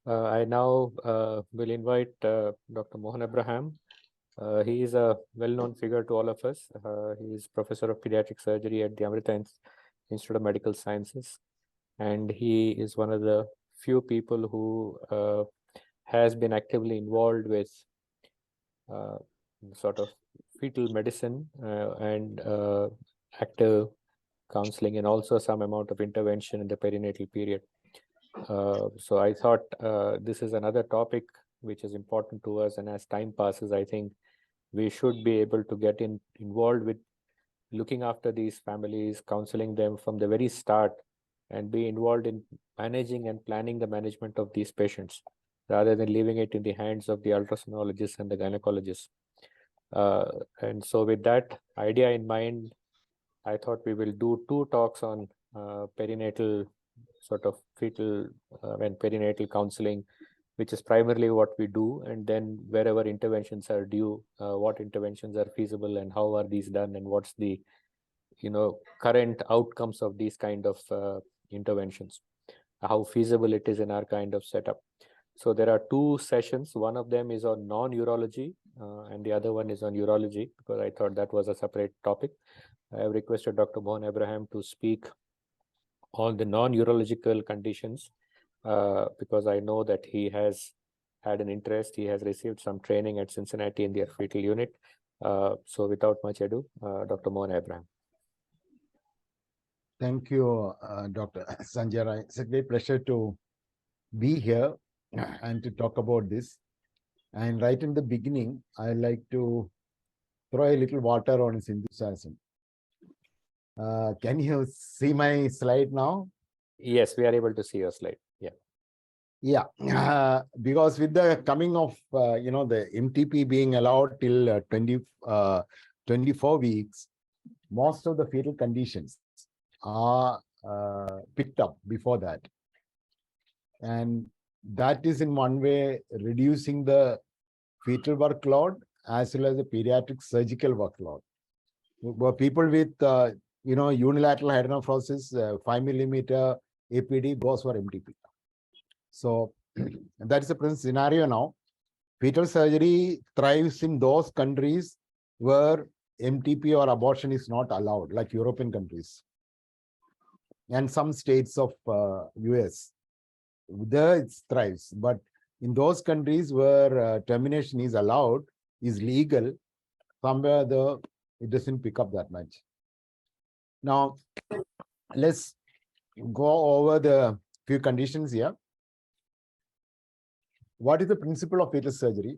I now will invite Dr. Mohan Abraham. He is a well-known figure to all of us. He is professor of pediatric surgery at the Amrita Institute of Medical Sciences, and he is one of the few people who has been actively involved with sort of fetal medicine and active counseling, and also some amount of intervention in the perinatal period. So I thought this is another topic which is important to us, and as time passes, I think we should be able to get involved with looking after these families, counseling them from the very start, and be involved in managing and planning the management of these patients, rather than leaving it in the hands of the ultrasonologists and the gynecologists. And so with that idea in mind, I thought we will do 2 talks on perinatal sort of fetal and perinatal counseling, which is primarily what we do, and then wherever interventions are due, what interventions are feasible and how are these done, and what's the current outcomes of these kind of interventions, how feasible it is in our kind of setup. So there are 2 sessions. One of them is on non-urology and the other one is on urology, because I thought that was a separate topic. I have requested Dr. Mohan Abraham to speak on the non-urological conditions because I know that he has had an interest. He has received some training at Cincinnati in their fetal unit. So without much ado, Dr. Mohan Abraham. Thank you, Dr. Sanjay Rai. It's a great pleasure to be here and to talk about this. And right in the beginning, I like to throw a little water on his enthusiasm. Can you see my slide now? Yes, we are able to see your slide. Yeah. Yeah, because with the coming of the MTP being allowed till 24 weeks, most of the fetal conditions are picked up before that, and that is in one way reducing the fetal workload as well as the pediatric surgical workload. People with unilateral hydronephrosis, 5 millimeter APD goes for MTP. So that is the present scenario now. Fetal surgery thrives in those countries where MTP or abortion is not allowed, like European countries and some states of US. There it thrives, but in those countries where termination is allowed, is legal, somewhere it doesn't pick up that much. Now, let's go over the few conditions here. What is the principle of fetal surgery?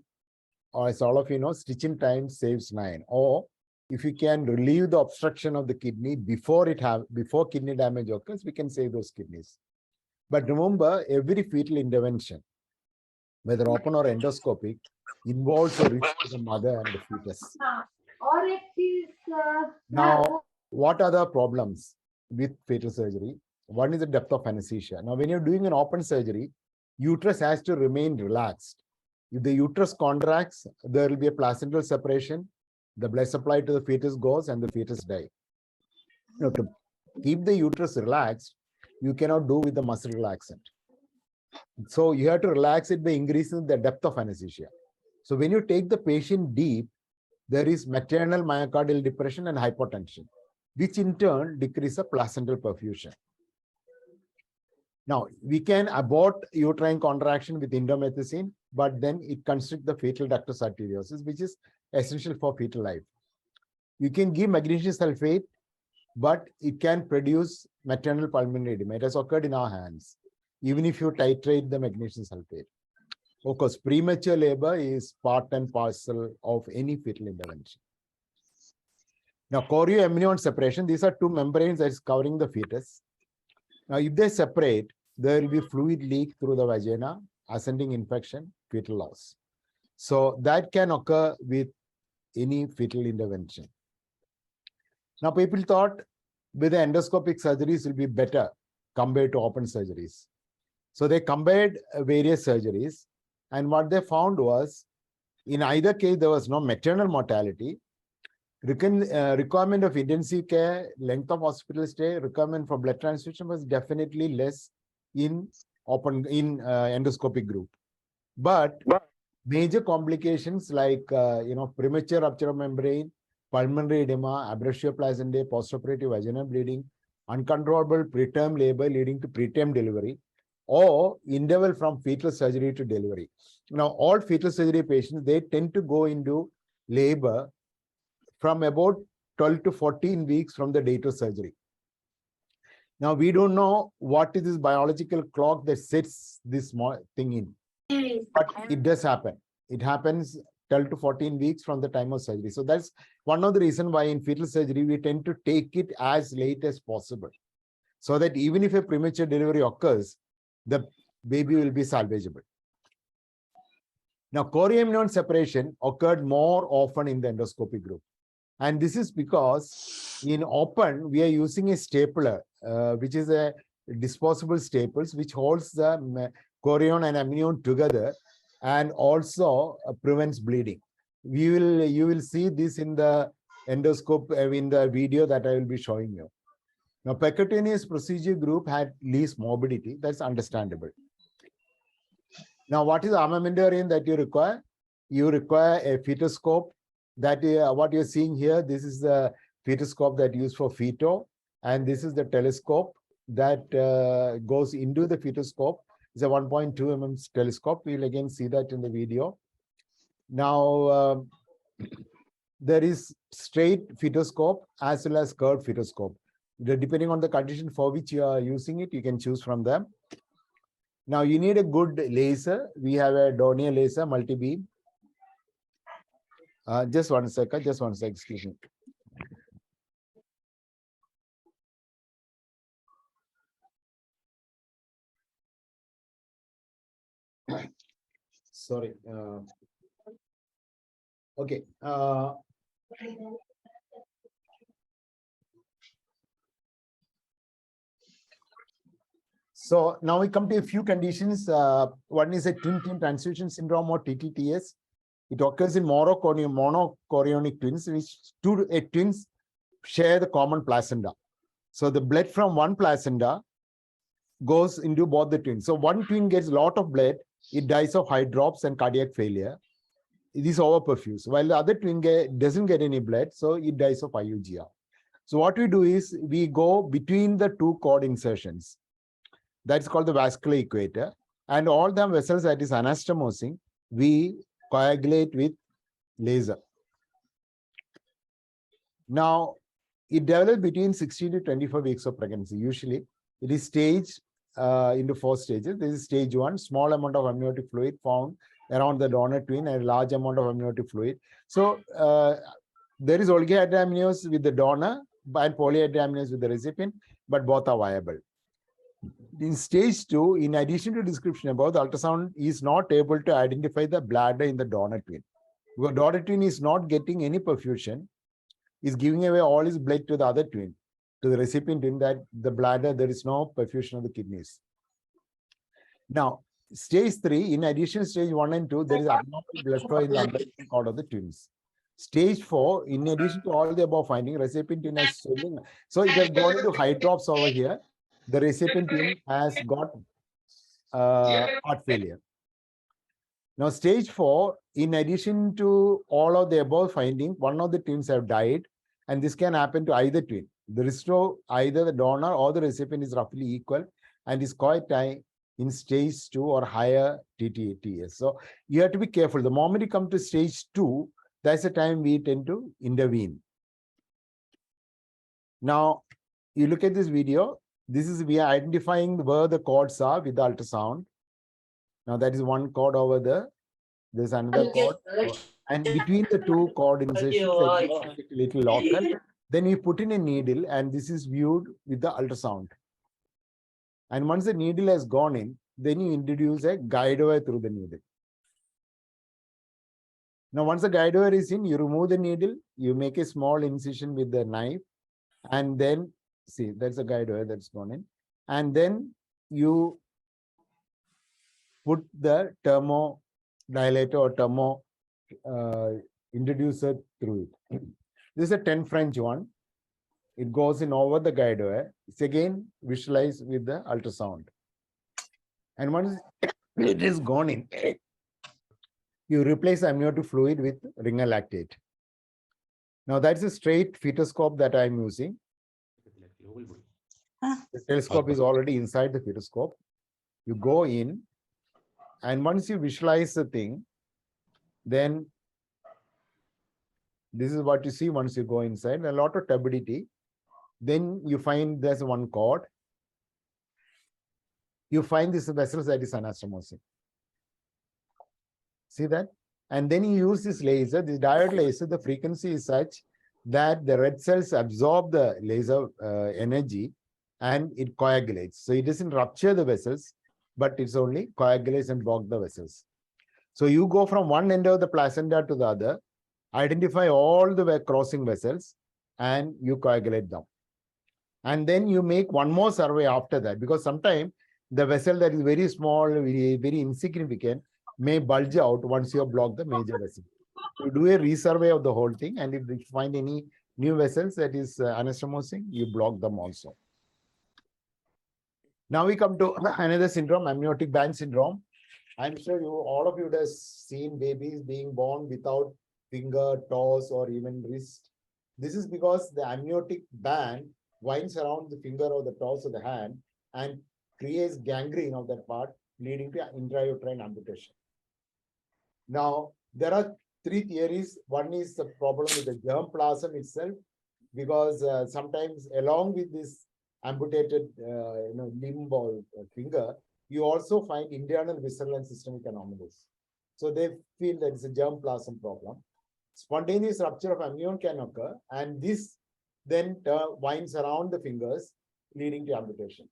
Or as all of you know, stitching time saves 9. Or if you can relieve the obstruction of the kidney before kidney damage occurs, we can save those kidneys. But remember, every fetal intervention, whether open or endoscopic, involves a risk to the mother and the fetus. Now, what are the problems with fetal surgery? One is the depth of anesthesia. Now, when you're doing an open surgery, uterus has to remain relaxed. If the uterus contracts, there will be a placental separation, the blood supply to the fetus goes and the fetus dies. Now, to keep the uterus relaxed, you cannot do with the muscle relaxant. So you have to relax it by increasing the depth of anesthesia. So when you take the patient deep, there is maternal myocardial depression and hypotension, which in turn decrease the placental perfusion. Now, we can abort uterine contraction with indomethacin, but then it constricts the fetal ductus arteriosus, which is essential for fetal life. You can give magnesium sulfate, but it can produce maternal pulmonary edema. It has occurred in our hands, even if you titrate the magnesium sulfate. Of course, premature labor is part and parcel of any fetal intervention. Now, chorioamnion separation, these are 2 membranes that is covering the fetus. Now, if they separate, there will be fluid leak through the vagina, ascending infection, fetal loss. So that can occur with any fetal intervention. Now, people thought with the endoscopic surgeries will be better compared to open surgeries. So they compared various surgeries, and what they found was, in either case, there was no maternal mortality. Requirement of intensive care, length of hospital stay, requirement for blood transfusion was definitely less in open in endoscopic group. But major complications like premature rupture of membrane, pulmonary edema, abrasio placentae, postoperative vaginal bleeding, uncontrollable preterm labor leading to preterm delivery, or interval from fetal surgery to delivery. Now, all fetal surgery patients, they tend to go into labor from about 12 to 14 weeks from the date of surgery. Now, we don't know what is this biological clock that sets this thing in, but it does happen. It happens 12 to 14 weeks from the time of surgery. So that's one of the reasons why in fetal surgery, we tend to take it as late as possible, so that even if a premature delivery occurs, the baby will be salvageable. Now, chorioamnion separation occurred more often in the endoscopic group. And this is because in open, we are using a stapler, which is a disposable staples, which holds the chorion and amnion together and also prevents bleeding. You will see this in the endoscope, in the video that I will be showing you. Now, percutaneous procedure group had least morbidity. That's understandable. Now, what is armamentarium that you require? You require a fetoscope. That what you're seeing here, this is the fetoscope that used for feto, and this is the telescope that goes into the fetoscope. It's a 1.2 mm telescope. We'll again see that in the video. Now, there is straight fetoscope as well as curved fetoscope. Depending on the condition for which you are using it, you can choose from them. Now, you need a good laser. We have a Dornier laser, multi-beam. Just one second, excuse me. Sorry. Okay. So now we come to a few conditions. One is a twin-twin transfusion syndrome, or TTTS. It occurs in monochorionic twins, which two twins share the common placenta. So the blood from one placenta goes into both the twins. So one twin gets a lot of blood, it dies of hydrops and cardiac failure. It is overperfused, while the other twin doesn't get any blood, so it dies of IUGR. So what we do is we go between the two cord insertions. That's called the vascular equator. And all the vessels that is anastomosing, we coagulate with laser. Now, it develops between 16 to 24 weeks of pregnancy. Usually, it is staged into 4 stages. This is stage 1, small amount of amniotic fluid found around the donor twin and a large amount of amniotic fluid. So, there is oligohydramnios with the donor and polyhydramnios with the recipient, but both are viable. In stage 2, in addition to description above, the ultrasound is not able to identify the bladder in the donor twin. Because donor twin is not getting any perfusion, is giving away all his blood to the other twin, to the recipient twin, that the bladder, there is no perfusion of the kidneys. Now, stage 3, in addition to stage 1 and 2, there is abnormal blood flow in the umbilical cord of the twins. Stage 4, in addition to all the above finding, recipient twin has swelling. So it has gone into hydrops over here. The recipient twin has got heart failure. Now, stage 4, in addition to all of the above finding, one of the twins have died, and this can happen to either twin. The risk to either the donor or the recipient is roughly equal and is quite high in stage 2 or higher TTTS. So you have to be careful. The moment you come to stage 2, that's the time we tend to intervene. Now, you look at this video. This is, we are identifying where the cords are with the ultrasound. Now, that is one cord over there. There's another cord. And between the two cord insertions, there is a little locker. Then we put in a needle, and this is viewed with the ultrasound. And once the needle has gone in, then you introduce a guide wire through the needle. Now, once the guide wire is in, you remove the needle, you make a small incision with the knife, and then, see, that's a guide wire that's gone in. And then you put the thermodilator or thermo introducer through it. This is a 10 French one. It goes in over the guide wire. It's again visualized with the ultrasound. And once it is gone in, you replace amniotic fluid with ringer lactate. Now that's a straight fetoscope that I'm using. The telescope is already inside the fetoscope. You go in, and once you visualize the thing, then this is what you see once you go inside. A lot of turbidity. Then you find there's one cord. You find this vessel that is anastomosing. See that? And then you use this laser, this diode laser, the frequency is such that the red cells absorb the laser energy and it coagulates. So it doesn't rupture the vessels, but it's only coagulates and block the vessels. So you go from one end of the placenta to the other, identify all the crossing vessels, and you coagulate them. And then you make one more survey after that, because sometimes the vessel that is very small, very insignificant, may bulge out once you have blocked the major vessel. You do a resurvey of the whole thing, and if you find any new vessels that is anastomosing, you block them also. Now we come to another syndrome, amniotic band syndrome. I'm sure all of you have seen babies being born without finger, toes, or even wrist. This is because the amniotic band winds around the finger or the toes of the hand and creates gangrene of that part, leading to intrauterine amputation. Now, there are three theories. One is the problem with the germplasm itself, because sometimes along with this amputated limb or finger, you also find internal visceral and systemic anomalies. So they feel that it's a germplasm problem. Spontaneous rupture of amnion can occur, and this then winds around the fingers, leading to amputation.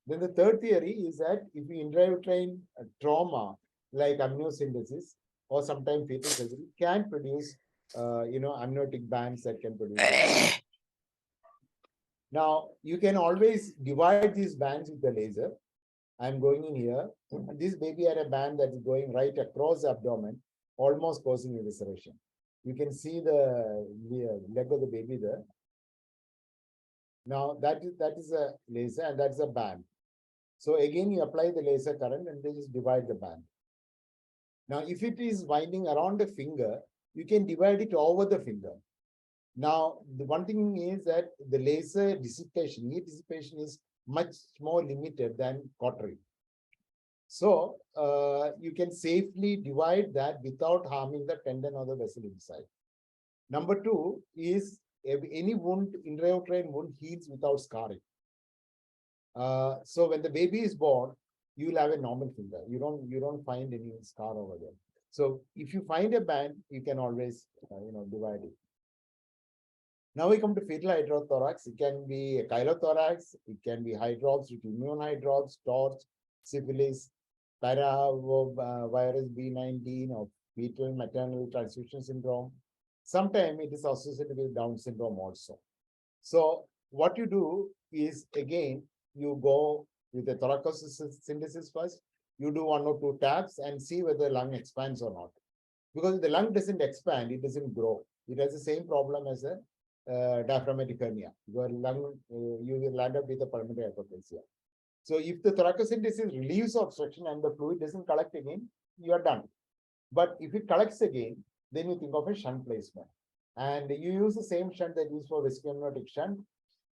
Then the third theory is that if you intrauterine trauma like amniocentesis or sometimes fetal surgery can produce amniotic bands that can produce. Now you can always divide these bands with the laser. I'm going in here. This baby had a band that is going right across the abdomen, almost causing evisceration. You can see the leg of the baby there. Now that is a laser and that's a band. So again, you apply the laser current and they just divide the band. Now, if it is winding around the finger, you can divide it over the finger. Now, the one thing is that the laser dissipation, heat dissipation is much more limited than cautery. So you can safely divide that without harming the tendon or the vessel inside. Number two is any wound, intrauterine wound heals without scarring. So when the baby is born, you will have a normal finger. You don't find any scar over there. So if you find a band, you can always divide it. Now we come to fetal hydrothorax. It can be a chylothorax. It can be hydrops, immune hydrops, torch, syphilis, paravirus B19 or fetal maternal transfusion syndrome. Sometimes it is associated with Down syndrome also. So what you do is, again, you go with the thoracocentesis first. You do 1 or 2 taps and see whether the lung expands or not. Because if the lung doesn't expand, it doesn't grow. It has the same problem as a diaphragmatic hernia. Your lung, you will land up with a pulmonary hyperplasia. So if the thoracocentesis relieves obstruction and the fluid doesn't collect again, you are done. But if it collects again, then you think of a shunt placement. And you use the same shunt that is used for rescue amniotic shunt.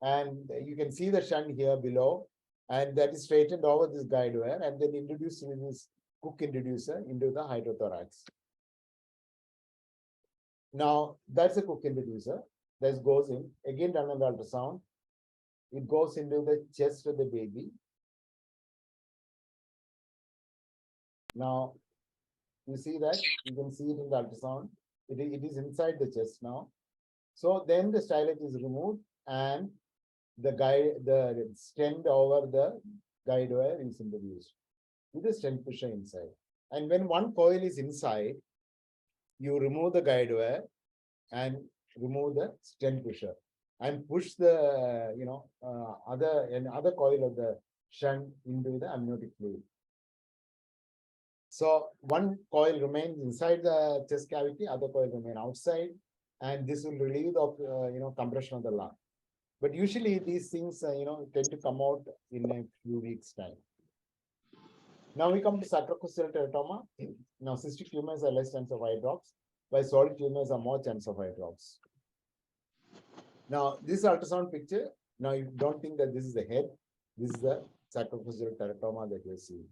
And you can see the shunt here below. And that is straightened over this guide wire and then introduced with this Cook introducer into the hydrothorax. Now, that's a Cook introducer that goes in, again done on the ultrasound. It goes into the chest of the baby. Now, you see that? You can see it in the ultrasound. It is inside the chest now. So then the stylet is removed and the stent over the guide wire is introduced with the stent pusher inside. And when one coil is inside, you remove the guide wire and remove the stent pusher and push the other coil of the shunt into the amniotic fluid. So one coil remains inside the chest cavity, other coil remain outside, and this will relieve the compression of the lung. But usually these things tend to come out in a few weeks' time. Now we come to sacrococcygeal teratoma. Now cystic tumors are less chance of eye drops, while solid tumors are more chance of eye drops. Now this ultrasound picture, now you don't think that this is the head, this is the sacrococcygeal teratoma that you're seeing.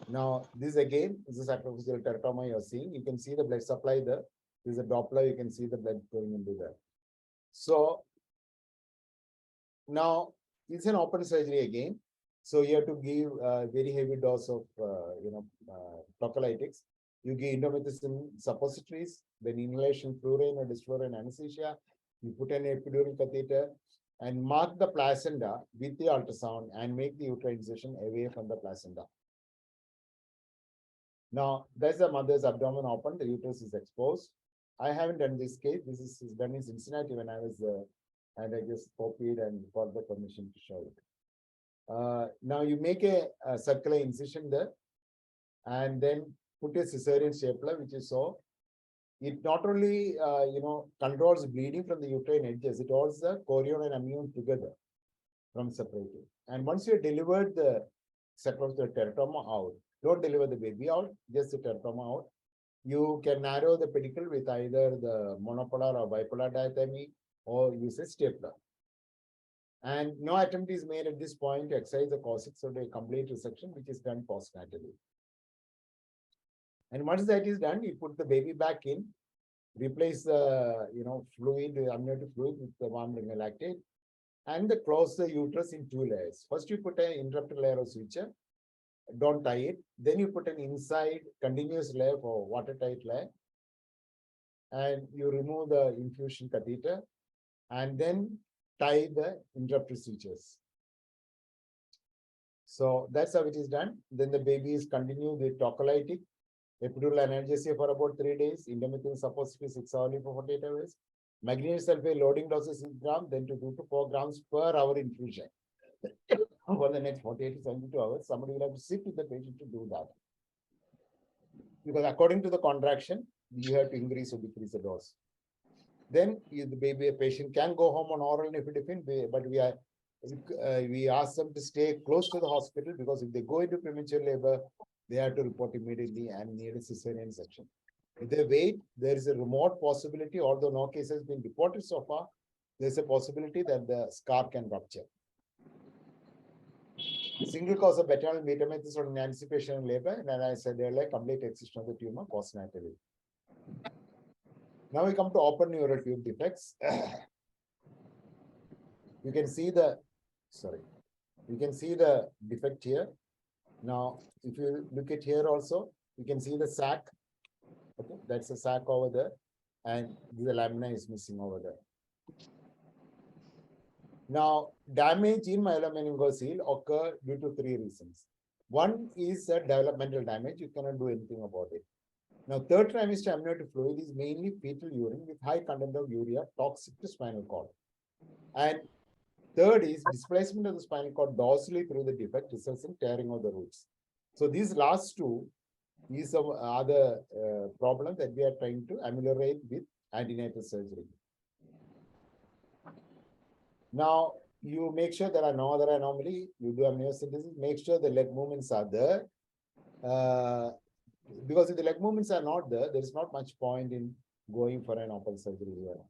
Now this again is the sacrococcygeal teratoma you're seeing. You can see the blood supply there. This is a Doppler, you can see the blood going into there. So now it's an open surgery again. So you have to give a very heavy dose of tocolytics. You give indomethacin suppositories, then inhalation fluorine or dysfluorine anesthesia. You put an epidural catheter and mark the placenta with the ultrasound and make the uterine incision away from the placenta. Now that's the mother's abdomen open, the uterus is exposed. I haven't done this case. This is done in Cincinnati when I was and I just copied and got the permission to show it. Now you make a circular incision there and then put a cesarean stapler, which is so. It not only controls bleeding from the uterine edges, it also chorion and amnion together from separating. And once you delivered the sacrococcygeal teratoma out, don't deliver the baby out, just the teratoma out. You can narrow the pedicle with either the monopolar or bipolar diathermy or use a stapler. And no attempt is made at this point to excise the coccyx or a complete resection, which is done postnatally. And once that is done, you put the baby back in, replace the fluid, the amniotic fluid with the warm lactate, and close the uterus in 2 layers. First, you put an interrupted layer of suture. Don't tie it. Then you put an inside continuous layer for watertight layer. And you remove the infusion catheter and then tie the interrupted sutures. So that's how it is done. Then the baby is continued with tocolytic, epidural analgesia for about 3 days, indomethacin suppository 6 hourly for 48 hours, magnesium sulfate loading doses 6 grams, then to 2 to 4 grams per hour infusion. For the next 48 to 72 hours, somebody will have to sit with the patient to do that. Because according to the contraction, you have to increase or decrease the dose. Then the patient can go home on oral nifedipine, but we ask them to stay close to the hospital because if they go into premature labor, they have to report immediately and need a cesarean section. If they wait, there is a remote possibility, although no case has been reported so far, there's a possibility that the scar can rupture. Single cause of maternal metastasis in anticipation of labor, and as I said earlier, complete excision of the tumor postnatally. Now we come to open neural tube defects. You can see the defect here. Now, if you look at here also, you can see the sac. Okay, that's a sac over there, and the lamina is missing over there. Now, damage in myelomeningocele occur due to 3 reasons. One is developmental damage. You cannot do anything about it. Now, third trimester amniotic fluid is mainly fetal urine with high content of urea, toxic to spinal cord. And third is displacement of the spinal cord dorsally through the defect results in tearing of the roots. So these last 2 is some other problem that we are trying to ameliorate with antenatal surgery. Now, you make sure there are no other anomaly. You do amniocentesis, make sure the leg movements are there. Because if the leg movements are not there, there is not much point in going for an open surgery here.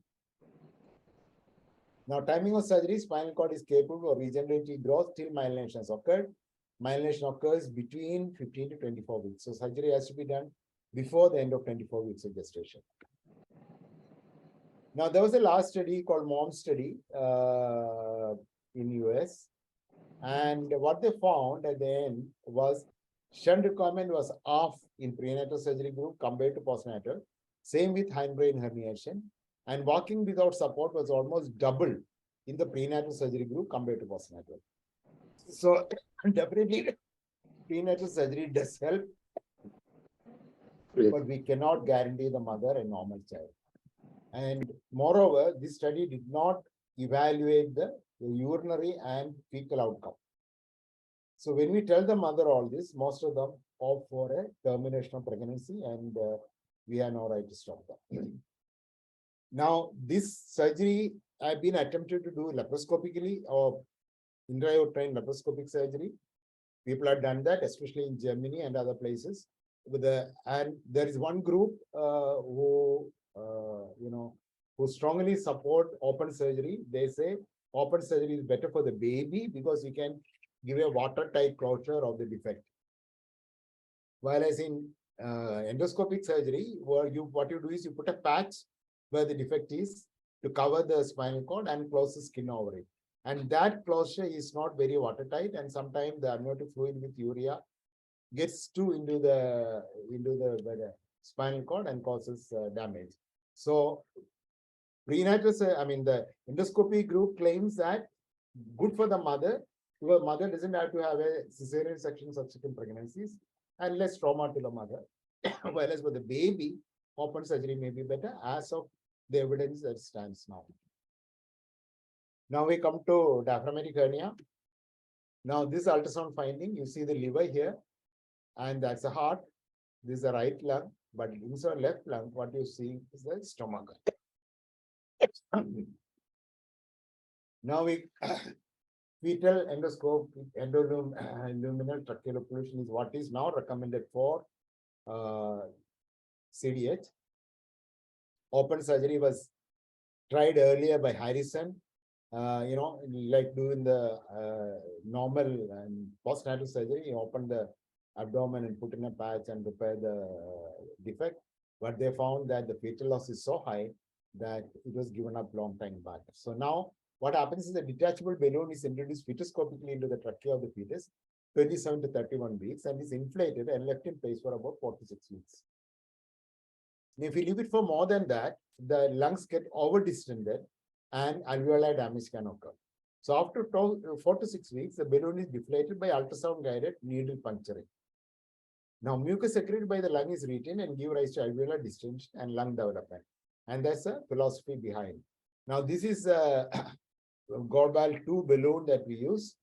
Now, timing of surgery, spinal cord is capable of regenerative growth till myelination has occurred. Myelination occurs between 15 to 24 weeks. So surgery has to be done before the end of 24 weeks of gestation. Now, there was a last study called MOM study in US. And what they found at the end was shunt requirement was off in prenatal surgery group compared to postnatal. Same with hindbrain herniation. And walking without support was almost double in the prenatal surgery group compared to postnatal. So definitely prenatal surgery does help, but we cannot guarantee the mother a normal child. And moreover, this study did not evaluate the urinary and fecal outcome. So when we tell the mother all this, most of them opt for a termination of pregnancy, and we have no right to stop them. Now, this surgery I've been attempted to do laparoscopically or intrauterine laparoscopic surgery. People have done that, especially in Germany and other places. And there is one group who strongly support open surgery. They say open surgery is better for the baby because you can give a watertight closure of the defect. While as in endoscopic surgery, what you do is you put a patch where the defect is to cover the spinal cord and close the skin over it. And that closure is not very watertight, and sometimes the amniotic fluid with urea gets into the spinal cord and causes damage. So prenatal, the endoscopy group claims that good for the mother, because mother doesn't have to have a cesarean section subsequent pregnancies and less trauma to the mother. Whereas for the baby, open surgery may be better as of the evidence that stands now. Now we come to diaphragmatic hernia. Now this ultrasound finding, you see the liver here, and that's the heart. This is the right lung, but inside left lung, what you see is the stomach. Now we fetal endoscope, endoluminal tracheal occlusion is what is now recommended for CDH. Open surgery was tried earlier by Harrison, like doing the normal and postnatal surgery. He opened the abdomen and put in a patch and repair the defect. But they found that the fetal loss is so high that it was given up long time back. So now what happens is a detachable balloon is introduced fetoscopically into the trachea of the fetus, 27 to 31 weeks, and is inflated and left in place for about 4 to 6 weeks. And if you leave it for more than that, the lungs get over-distended and alveolar damage can occur. So after 4 to 6 weeks, the balloon is deflated by ultrasound-guided needle puncturing. Now, mucus secreted by the lung is retained and give rise to alveolar distension and lung development. And that's a philosophy behind. Now, this is a Gorbal 2 balloon that we use.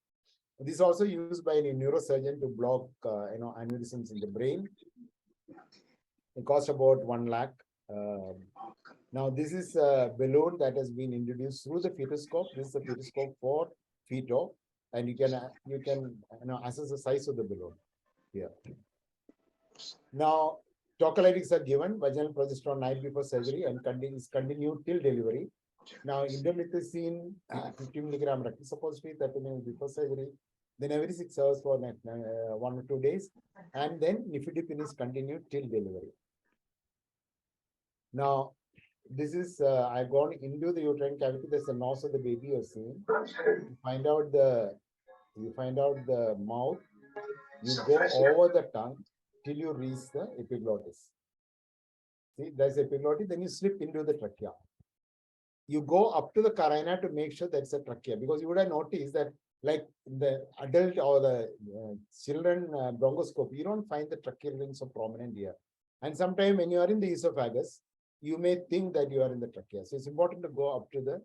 This is also used by a neurosurgeon to block, aneurysms in the brain. It costs about 1 lakh. Now, this is a balloon that has been introduced through the fetoscope. This is a fetoscope for feto, and you can assess the size of the balloon here. Now, tocolytics are given, vaginal progesterone night before surgery, and is continued till delivery. Now, indomethacin, 50 milligram rectal-suppository, 30 minutes before surgery, then every 6 hours for 1 or 2 days, and then nifedipine is continued till delivery. Now, this is, I've gone into the uterine cavity. There's the nose of the baby you're seeing. You find out the mouth. You go over the tongue till you reach the epiglottis. See, there's epiglottis. Then you slip into the trachea. You go up to the carina to make sure that's a trachea, because you would have noticed that, like the adult or the children bronchoscope, you don't find the tracheal ring so prominent here. And sometimes when you are in the esophagus, you may think that you are in the trachea. So it's important to go up to the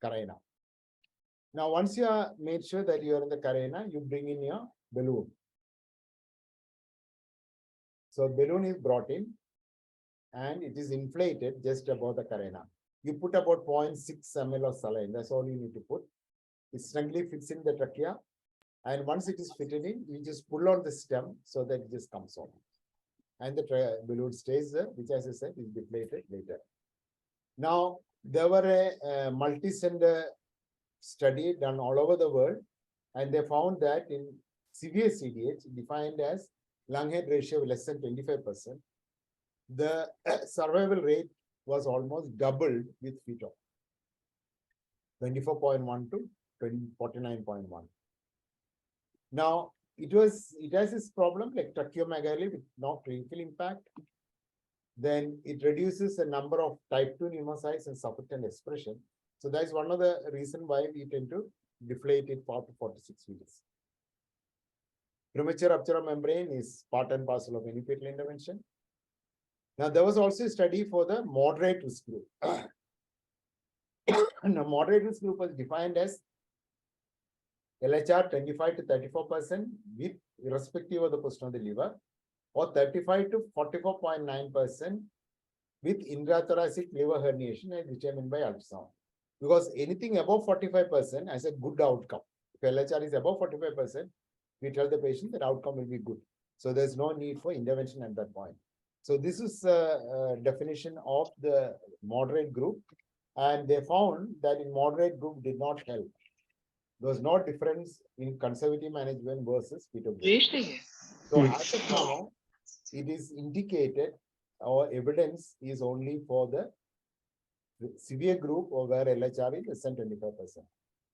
carina. Now, once you are made sure that you are in the carina, you bring in your balloon. So balloon is brought in and it is inflated just above the carina. You put about 0.6 ml of saline. That's all you need to put. It snugly fits in the trachea. And once it is fitted in, you just pull on the stem so that it just comes on. And the balloon stays there, which, as I said, is deflated later. Now, there were a multi-center study done all over the world, and they found that in severe CDH, defined as lung head ratio of less than 25%, the survival rate was almost doubled with fetal, 24.1 to 49.1. Now, it has this problem like tracheomegaly with no clinical impact. Then it reduces the number of type 2 pneumocytes and surfactant expression. So that's one of the reasons why we tend to deflate it for 4 to 6 weeks. Premature rupture of membrane is part and parcel of any fetal intervention. Now, there was also a study for the moderate risk group. Now, moderate risk group was defined as LHR 25 to 34% with irrespective of the position of the liver, or 35 to 44.9% with intrathoracic liver herniation as determined by ultrasound. Because anything above 45% has a good outcome. If LHR is above 45%, we tell the patient that outcome will be good. So there's no need for intervention at that point. So this is a definition of the moderate group. And they found that in moderate group did not help. There was no difference in conservative management versus fetal group. So as of now, it is indicated or evidence is only for the severe group or where LHR is less than 25%.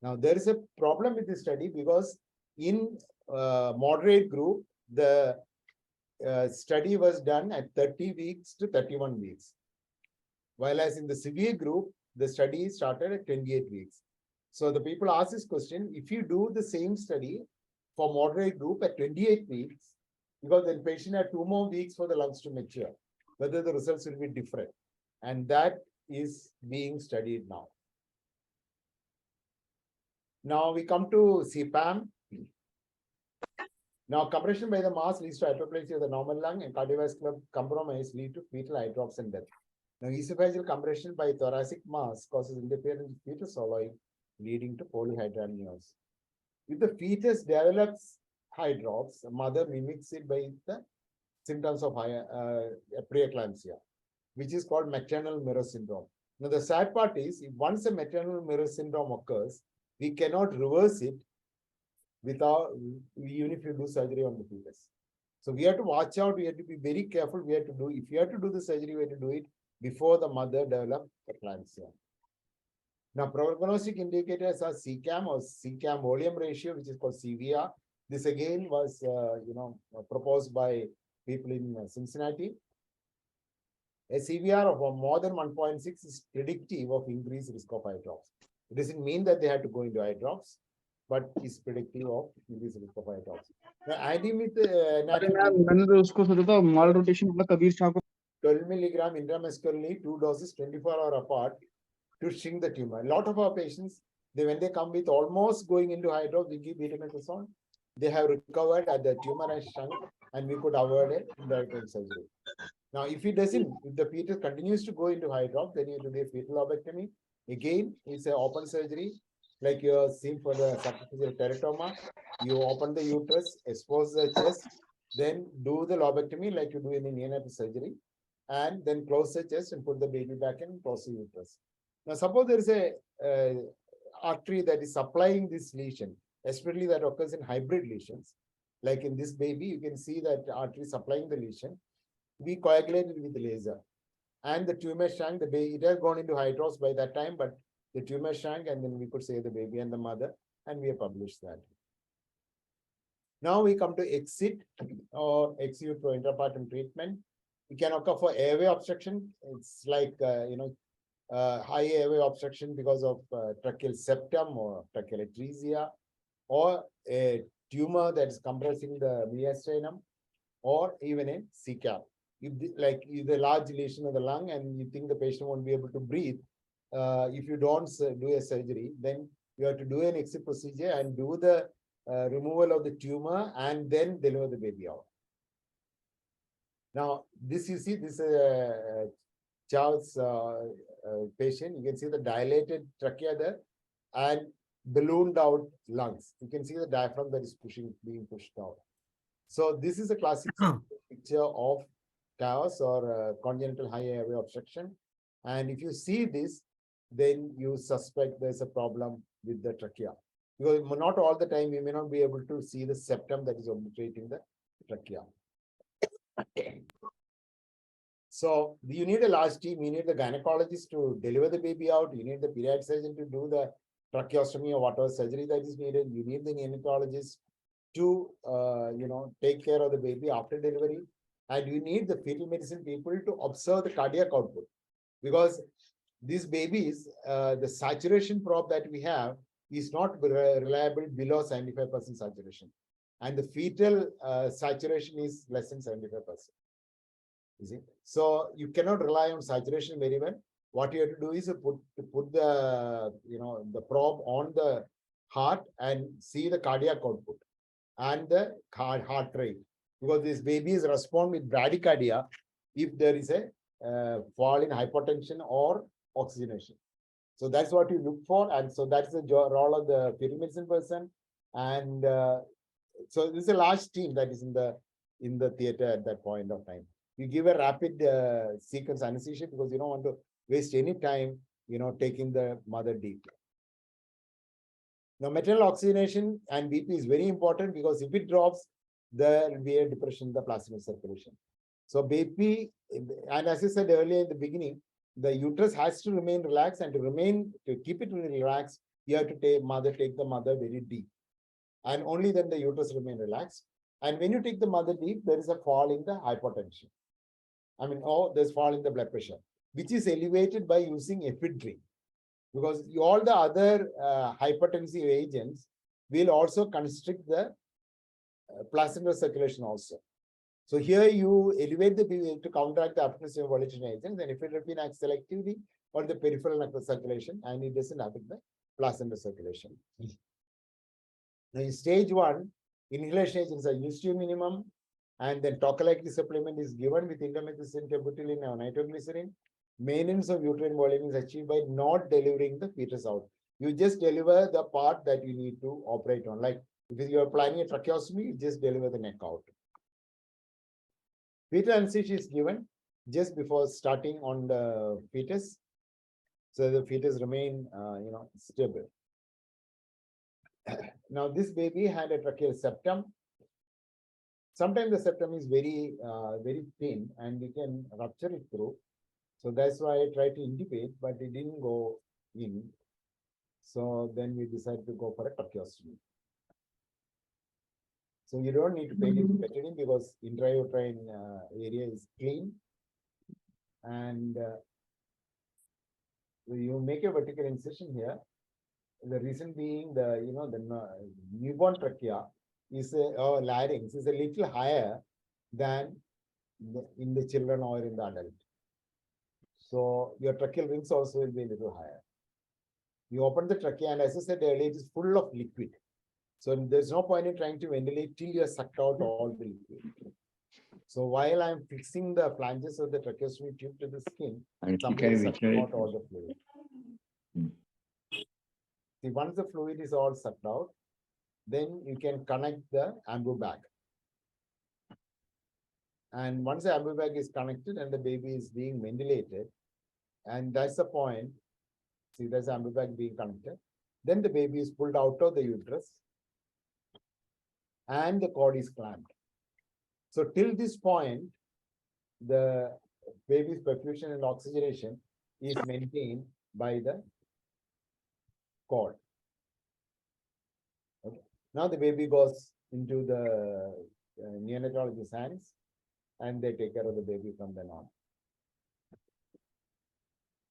Now, there is a problem with this study because in moderate group, the study was done at 30 weeks to 31 weeks. While as in the severe group, the study started at 28 weeks. So the people ask this question, if you do the same study for moderate group at 28 weeks, because the patient had 2 more weeks for the lungs to mature, whether the results will be different. And that is being studied now. Now we come to CPAM. Now compression by the mass leads to hyperplasia of the normal lung, and cardiovascular compromise lead to fetal hydrops and death. Now esophageal compression by thoracic mass causes interference with fetal swallowing, leading to polyhydramnios. If the fetus develops hydrops, the mother mimics it by the symptoms of preeclampsia, which is called maternal mirror syndrome. Now, the sad part is, if once a maternal mirror syndrome occurs, we cannot reverse it without, even if you do surgery on the fetus. So we have to watch out, we have to be very careful. We have to do, if you have to do the surgery, we have to do it before the mother develops eclampsia. Now, prognostic indicators are CPAM or CPAM volume ratio, which is called CVR. This again was, proposed by people in Cincinnati. A CVR of more than 1.6 is predictive of increased risk of eye drops. It doesn't mean that they have to go into eye drops, but is predictive of increased risk of eye drops. Now, मैंने तो उसको सोचा था माल rotation वाला कबीर शाह को 12 milligram intramuscularly, 2 doses 24 hours apart to shrink the tumor. A lot of our patients, when they come with almost going into eye drops, we give betamethasone. They have recovered at the tumor has shrunk, and we could avoid it in the surgery. Now, if it doesn't, if the fetus continues to go into high drop, then you have to do a fetal lobectomy. Again, it's an open surgery, like you have seen for the sacrococcygeal teratoma. You open the uterus, expose the chest, then do the lobectomy like you do in neonatal surgery, and then close the chest and put the baby back in and close the uterus. Now, suppose there is a artery that is supplying this lesion, especially that occurs in hybrid lesions. Like in this baby, you can see that artery supplying the lesion. We coagulated with the laser, and the tumor shrank. The baby, it has gone into hydros by that time, but the tumor shrank, and then we could save the baby and the mother, and we have published that. Now we come to exit or ex utero intrapartum treatment. It can occur for airway obstruction. It's like high airway obstruction because of tracheal septum or tracheal atresia, or a tumor that is compressing the mediastinum, or even a CCAP. If the large lesion of the lung and you think the patient won't be able to breathe, if you don't do a surgery, then you have to do an exit procedure and do the removal of the tumor and then deliver the baby out. Now, this you see, this Charles patient, you can see the dilated trachea there and ballooned out lungs. You can see the diaphragm that is being pushed out. So this is a classic picture of chaos or congenital high airway obstruction. And if you see this, then you suspect there's a problem with the trachea. Because not all the time you may not be able to see the septum that is obliterating the trachea. So you need a large team. You need the gynecologist to deliver the baby out. You need the pediatric surgeon to do the tracheostomy or whatever surgery that is needed. You need the neonatologist to take care of the baby after delivery. And you need the fetal medicine people to observe the cardiac output, because these babies, the saturation probe that we have is not reliable below 75% saturation, and the fetal saturation is less than 75%. You see, so you cannot rely on saturation very well. What you have to do is put the the probe on the heart and see the cardiac output and the heart rate, because these babies respond with bradycardia if there is a fall in hypotension or oxygenation. So that's what you look for, and so that's the role of the fetal medicine person. And So this is a large team that is in the theater at that point of time. You give a rapid sequence anesthesia because you don't want to waste any time, taking the mother deep. Now, maternal oxygenation and BP is very important because if it drops, there will be a depression in the plasma circulation. So BP, and as I said earlier in the beginning, the uterus has to remain relaxed, and to keep it relaxed, you have to take the mother very deep. And only then the uterus remain relaxed. And when you take the mother deep, there is a fall in the hypertension. There's fall in the blood pressure, which is elevated by using ephedrine. Because all the other hypertensive agents will also constrict the placental circulation also. So here you elevate the BV to counteract the absence of volition agents, and ephedrine acts selectively on the peripheral circulation, and it doesn't affect the placental circulation. Now in stage 1, inhalation agents are used to minimum, and then tocolytic supplement is given with indomethacin, terbutaline, or nitroglycerin. Maintenance of uterine volume is achieved by not delivering the fetus out. You just deliver the part that you need to operate on. Like if you are planning a tracheostomy, you just deliver the neck out. Fetal anesthesia is given just before starting on the fetus, so the fetus remain, stable. Now this baby had a tracheal septum. Sometimes the septum is very, very thin, and we can rupture it through. So that's why I tried to intubate, but it didn't go in. So then we decided to go for a tracheostomy. So you don't need to pay it betadine because intrauterine area is clean, and you make a vertical incision here. The reason being the newborn trachea is larynx is a little higher than in the children or in the adult. So your tracheal rings also will be a little higher. You open the trachea, and as I said earlier, it is full of liquid. So there's no point in trying to ventilate till you have sucked out all the liquid. So while I'm fixing the flanges of the tracheostomy tube to the skin, somebody sucking out all the fluid. See, once the fluid is all sucked out, then you can connect the ambu bag. And once the ambu bag is connected and the baby is being ventilated, and that's the point. See, there's the ambu bag being connected. Then the baby is pulled out of the uterus, and the cord is clamped. So till this point, the baby's perfusion and oxygenation is maintained by the cord. Okay. Now the baby goes into the neonatologist's hands, and they take care of the baby from then on.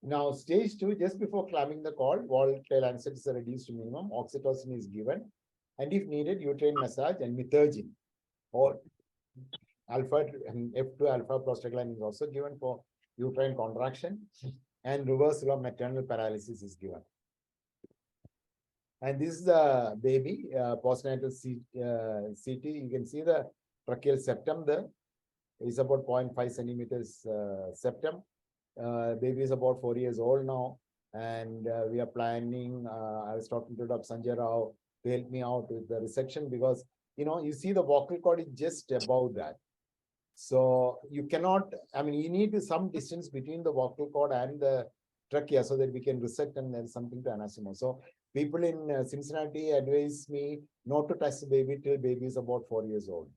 Now, stage 2, just before clamping the cord, volatile anesthetics are reduced to minimum, oxytocin is given, and if needed, uterine massage and methergine or F2 alpha prostaglandin is also given for uterine contraction, and reversal of maternal paralysis is given. And this is the baby, postnatal CT. You can see the tracheal septum there is about 0.5 centimeters septum. Baby is about 4 years old now, and we are planning. I was talking to Dr. Sanjay Rao to help me out with the resection because you see the vocal cord is just above that. So you cannot. You need some distance between the vocal cord and the trachea so that we can resect and there's something to anastomose. So people in Cincinnati advise me not to touch the baby till baby is about 4 years old.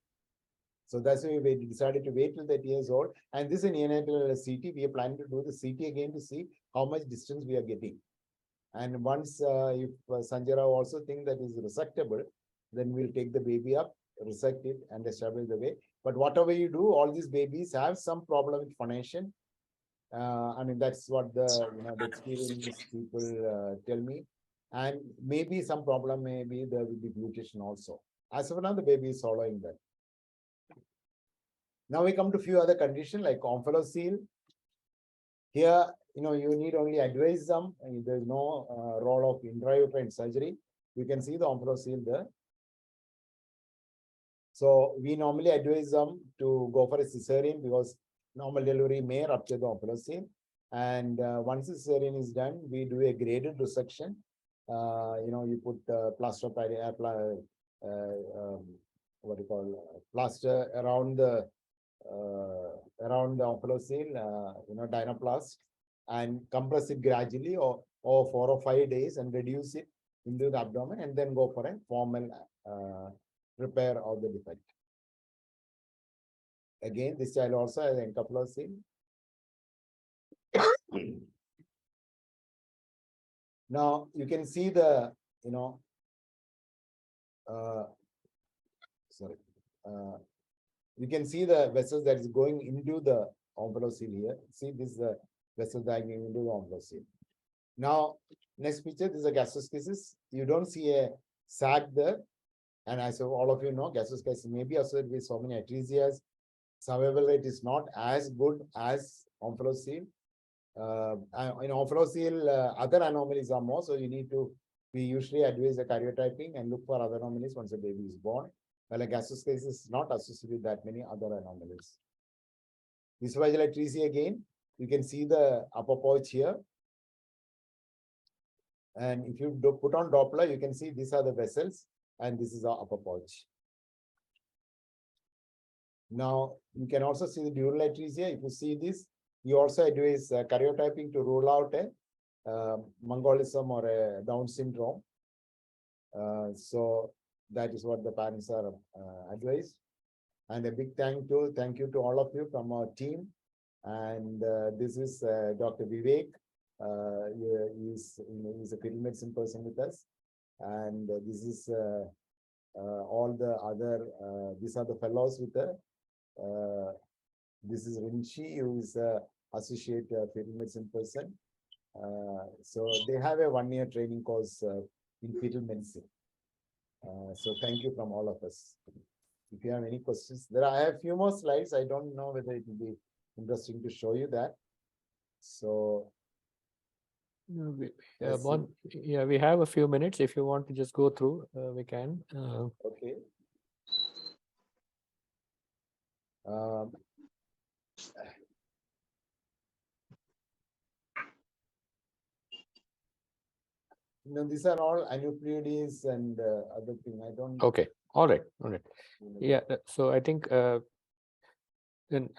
So that's why we decided to wait till that years old. And this is neonatal CT. We are planning to do the CT again to see how much distance we are getting. And once if Sanjay Rao also think that is resectable, then we'll take the baby up, resect it, and establish the way. But whatever you do, all these babies have some problem with phonation. That's what the experienced people tell me. And maybe some problem, maybe there will be glutation also. As of now, the baby is swallowing that. Now we come to a few other conditions like omphalocele. Here, you need only advise them. There's no role of intrauterine surgery. You can see the omphalocele there. So we normally advise them to go for a cesarean because normal delivery may rupture the omphalocele. And once the cesarean is done, we do a graded resection. You put plaster what do you call, plaster around the omphalocele, dynaplast, and compress it gradually or 4 or 5 days and reduce it into the abdomen and then go for a formal repair of the defect. Again, this child also has encephalocele. Now you can see the, you can see the vessels that is going into the omphalocele here. See, this is the vessel that going into the omphalocele. Now, next picture, this is a gastroschisis. You don't see a sac there. And as all of you know, gastroschisis may be associated with so many atresias. Survival rate is not as good as omphalocele. In omphalocele, other anomalies are more, so we usually advise the karyotyping and look for other anomalies once a baby is born. Well, a gastroschisis is not associated with that many other anomalies. Esophageal atresia again, you can see the upper pouch here. And if you put on Doppler, you can see these are the vessels and this is our upper pouch. Now, you can also see the dural atresia. If you see this, you also advise karyotyping to rule out a Mongolism or a Down syndrome. So that is what the parents are advised. And a big thank you to all of you from our team. And this is Dr. Vivek. He's a fetal medicine person with us. And this is all the other, these are the fellows with the, this is Rinchi, who is associate fetal medicine person. So they have a 1-year training course in fetal medicine. So thank you from all of us. If you have any questions, I have a few more slides. I don't know whether it will be interesting to show you that. So we have a few minutes. If you want to just go through, we can. Okay. These are all aneuploidies and other thing. I don't. Okay. All right. Yeah. So I think then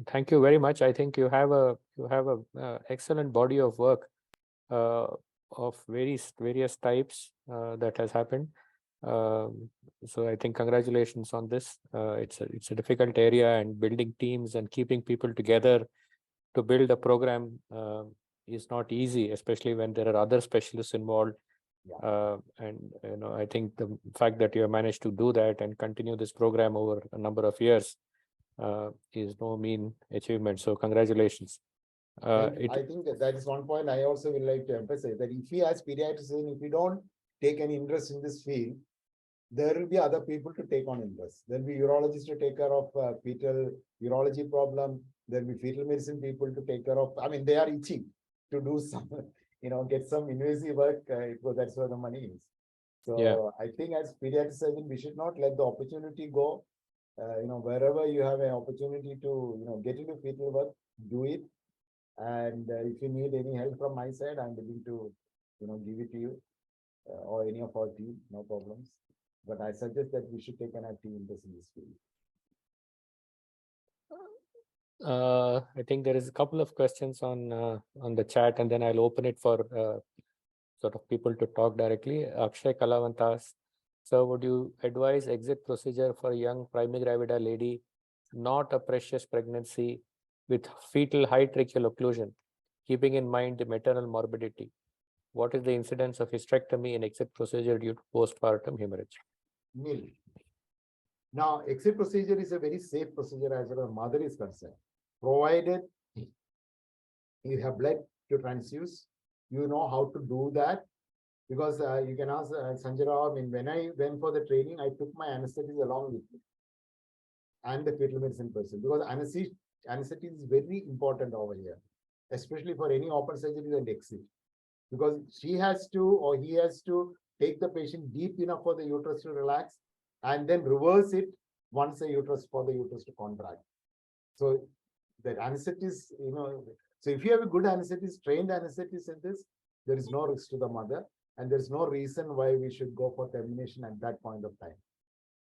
thank you very much. I think you have a excellent body of work of various types that has happened. So I think congratulations on this. It's a difficult area, and building teams and keeping people together to build a program is not easy, especially when there are other specialists involved. Yeah. And I think the fact that you have managed to do that and continue this program over a number of years is no mean achievement. So congratulations. I think that is one point I also would like to emphasize, that if we as pediatricians, if we don't take any interest in this field, there will be other people to take on interest. There will be urologists to take care of fetal urology problem. There will be fetal medicine people to take care of. I mean, they are itching to do some, get some invasive work because that's where the money is. So yeah. I think as pediatric surgeon, we should not let the opportunity go. Wherever you have an opportunity to, get into fetal work, do it. And if you need any help from my side, I'm willing to, give it to you or any of our team, no problems. But I suggest that we should take an active interest in this field. I think there is a couple of questions on the chat, and then I'll open it for sort of people to talk directly. Akshay Kalavantas, so would you advise exit procedure for a young primigravida lady, not a precious pregnancy, with fetal high tracheal occlusion, keeping in mind the maternal morbidity? What is the incidence of hysterectomy in exit procedure due to postpartum hemorrhage? Nil. Now, exit procedure is a very safe procedure as far as mother is concerned, provided you have blood to transfuse, you know how to do that. Because you can ask Sanjay Rao, when I went for the training, I took my anesthetist along with me and the fetal medicine person, because anesthetic is very important over here, especially for any open surgery and exit, because she has to or he has to take the patient deep enough for the uterus to relax and then reverse it once the uterus to contract. So that anesthetist, so if you have a good anesthetist, trained anesthetist in this, there is no risk to the mother, and there's no reason why we should go for termination at that point of time.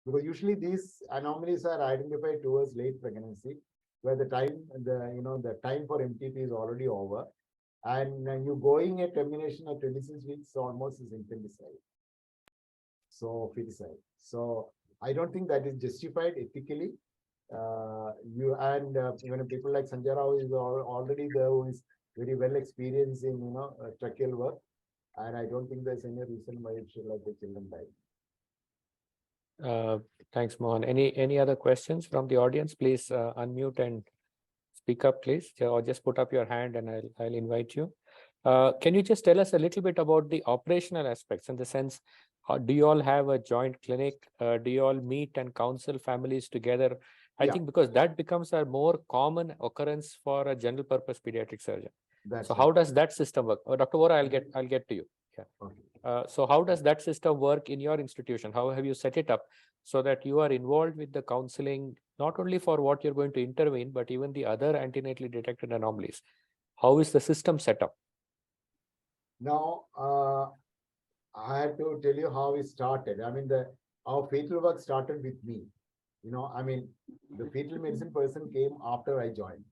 Because usually these anomalies are identified towards late pregnancy, where the time the time for MTP is already over, and you going at termination at 26 weeks almost is infanticide. So feticide. So I don't think that is justified ethically. Even people like Sanjay Rao is already there, who is very well experienced in tracheal work, and I don't think there's any reason why it should let the children die. Thanks, Mohan. Any other questions from the audience? Please unmute and speak up, please, or just put up your hand and I'll invite you. Can you just tell us a little bit about the operational aspects, in the sense, do you all have a joint clinic? Do you all meet and counsel families together? I think because that becomes a more common occurrence for a general purpose pediatric surgeon. That's so right. How does that system work? Dr. Vora, I'll get to you. Yeah. Okay. So how does that system work in your institution? How have you set it up so that you are involved with the counseling, not only for what you're going to intervene, but even the other antenatally detected anomalies? How is the system set up? Now, I had to tell you how it started. I mean, our fetal work started with me. The fetal medicine person came after I joined.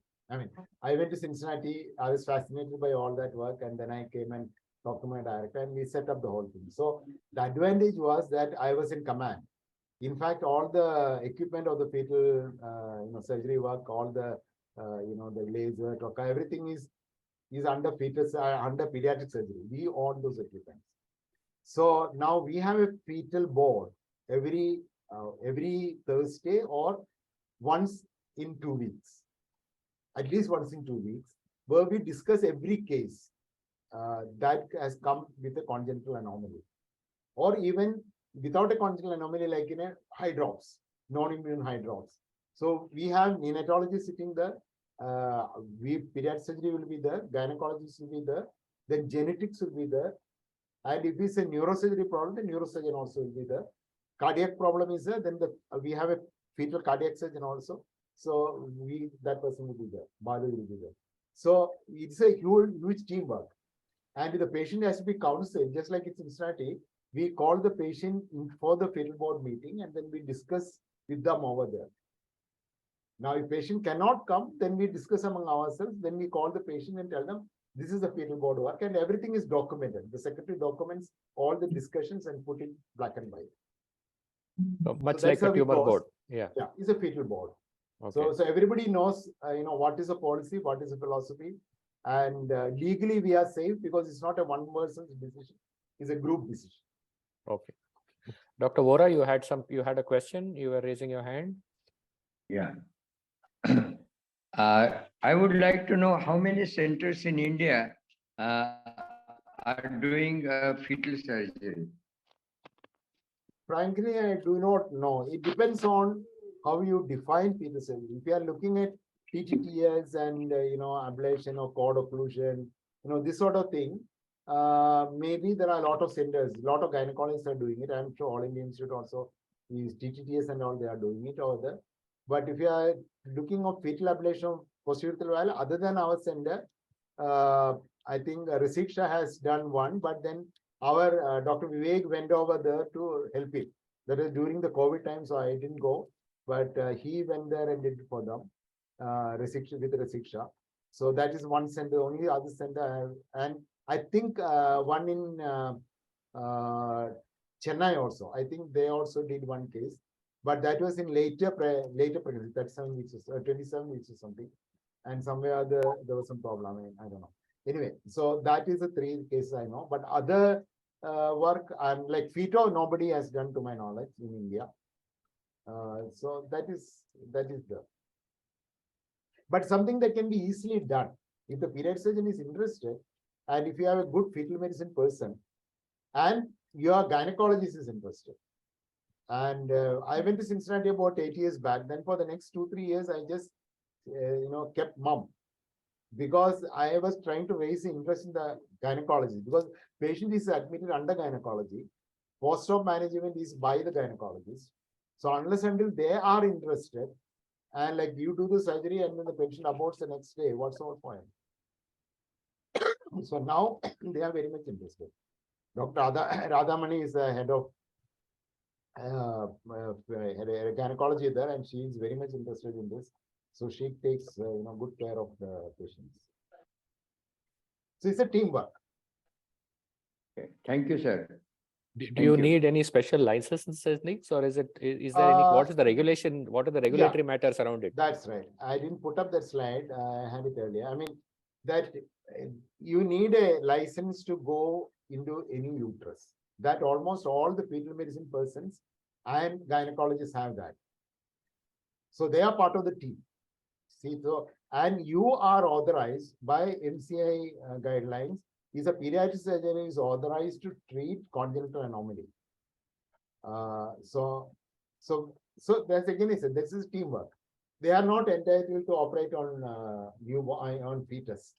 I went to Cincinnati. I was fascinated by all that work, and then I came and talked to my director, and we set up the whole thing. So the advantage was that I was in command. In fact, all the equipment of the fetal, surgery work, all the, the laser, everything is under fetus, under pediatric surgery. We own those equipments. So now we have a fetal board every Thursday or once in 2 weeks, at least once in 2 weeks, where we discuss every case that has come with a congenital anomaly, or even without a congenital anomaly, like in a hydrops, non-immune hydrops. So we have neonatology sitting there. Pediatric surgery will be there, gynecologists will be there, then genetics will be there, and if it's a neurosurgery problem, the neurosurgeon also will be there. Cardiac problem is there, then we have a fetal cardiac surgeon also. So that person will be there, Badu will be there. So it's a huge teamwork, and the patient has to be counseled, just like it's in Cincinnati. We call the patient for the fetal board meeting, and then we discuss with them over there. Now, if patient cannot come, then we discuss among ourselves. Then we call the patient and tell them, this is the fetal board work, and everything is documented. The secretary documents all the discussions and put it black and white. So much like a tumor board. Yeah, it's a fetal board. Okay. So everybody knows, what is a policy, what is a philosophy, and legally we are safe because it's not a one person's decision; it's a group decision. Okay. Dr. Vora, you had a question. You were raising your hand. Yeah. I would like to know how many centers in India are doing fetal surgery. Frankly, I do not know. It depends on how you define fetal surgery. If you are looking at TTTS and ablation or cord occlusion, this sort of thing, maybe there are a lot of centers. A lot of gynecologists are doing it. I'm sure All India Institute also is TTTS and all. They are doing it over there. But if you are looking at fetal ablation of posterior valve, other than our center, I think Rasiksha has done one, but then our Dr. Vivek went over there to help it. That is during the COVID time, so I didn't go, but he went there and did it for them, with Rasiksha. So that is one center. Only other center I have, and I think one in Chennai also. I think they also did one case, but that was in later pregnancy, 37 weeks or 27 weeks or something, and somewhere there was some problem. I don't know. Anyway, so that is the 3 cases I know. But other work, like fetal, nobody has done to my knowledge in India. So that is the. But something that can be easily done if the pediatric surgeon is interested, and if you have a good fetal medicine person, and your gynecologist is interested. And I went to Cincinnati about 8 years back. Then for the next 2-3 years, I just kept mum, because I was trying to raise interest in the gynecology, because patient is admitted under gynecology, post-op management is by the gynecologist. So unless until they are interested, and like you do the surgery and then the patient aborts the next day, what's our point? So now they are very much interested. Dr. Radhamani is the head of had a gynecology there, and she is very much interested in this. So she takes good care of the patients. So it's a teamwork. Okay. Thank you, sir. Do Thank you you. need any special licenses, or is there any, what is the regulation, what are the regulatory matters around it? That's right. I didn't put up that slide. I had it earlier. I mean, that you need a license to go into any uterus. That almost all the fetal medicine persons and gynecologists have that. So they are part of the team. See, so, and you are authorized by MCI guidelines. Is a pediatric surgeon is authorized to treat congenital anomaly. So that's again, I said, this is teamwork. They are not entitled to operate on fetus,